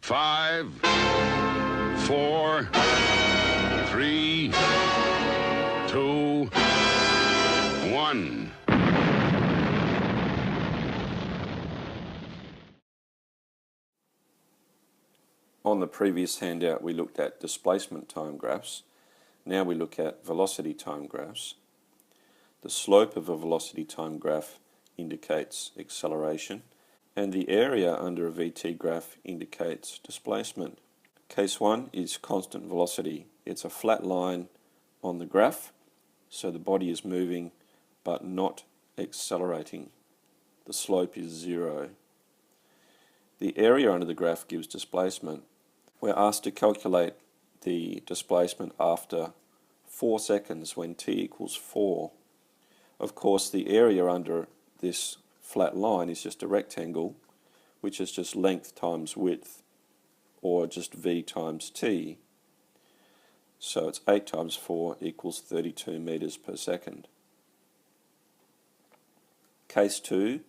5, 4, 3, 2, 1. On the previous handout we looked at displacement time graphs. Now we look at velocity time graphs. The slope of a velocity time graph indicates acceleration, and the area under a VT graph indicates displacement. Case 1 is constant velocity. It's a flat line on the graph, so the body is moving but not accelerating. The slope is 0. The area under the graph gives displacement. We're asked to calculate the displacement after 4 seconds when t equals 4. Of course, the area under this flat line is just a rectangle, which is just length times width, or just v times t. So it's 8 times 4 equals 32 meters per second. Case 2,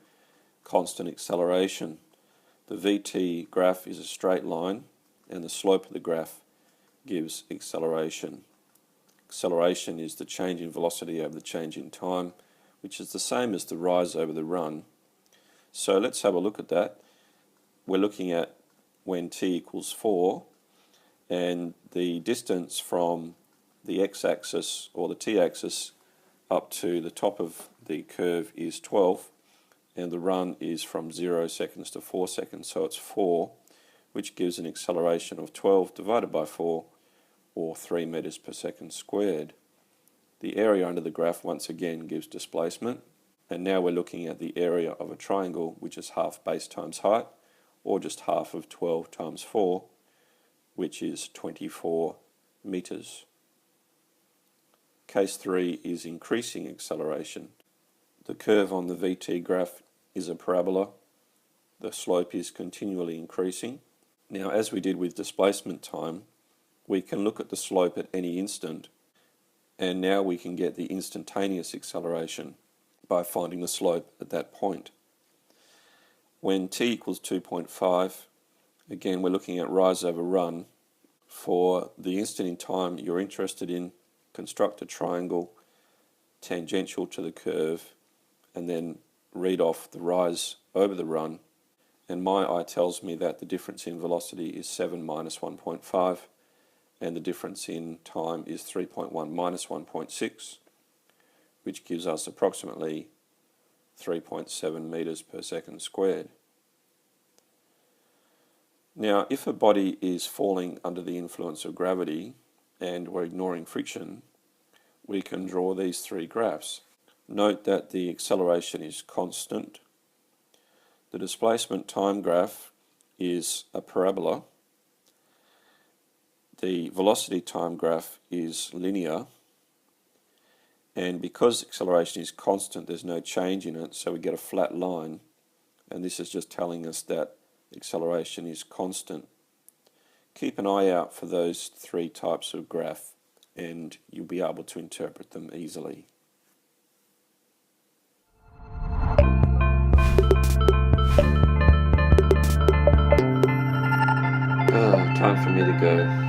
constant acceleration. The VT graph is a straight line, and the slope of the graph gives acceleration. Acceleration is the change in velocity over the change in time, which is the same as the rise over the run. So let's have a look at that. We're looking at when t equals 4, and the distance from the x-axis or the t-axis up to the top of the curve is 12, and the run is from 0 seconds to 4 seconds, so it's 4, which gives an acceleration of 12 divided by 4, or 3 meters per second squared. The area under the graph once again gives displacement, and now we're looking at the area of a triangle, which is half base times height, or just half of 12 times 4, which is 24 meters. Case 3 is increasing acceleration. The curve on the VT graph is a parabola. The slope is continually increasing. Now, as we did with displacement time, we can look at the slope at any instant, and now we can get the instantaneous acceleration by finding the slope at that point. When t equals 2.5, again we're looking at rise over run. For the instant in time you're interested in, construct a triangle tangential to the curve and then read off the rise over the run, and my eye tells me that the difference in velocity is 7 minus 1.5, and the difference in time is 3.1 minus 1.6, which gives us approximately 3.7 meters per second squared. Now, if a body is falling under the influence of gravity and we're ignoring friction, we can draw these three graphs. Note that the acceleration is constant. The displacement time graph is a parabola. The velocity time graph is linear. And because acceleration is constant, there's no change in it, so we get a flat line. And this is just telling us that acceleration is constant. Keep an eye out for those three types of graph, and you'll be able to interpret them easily. Time for me to go.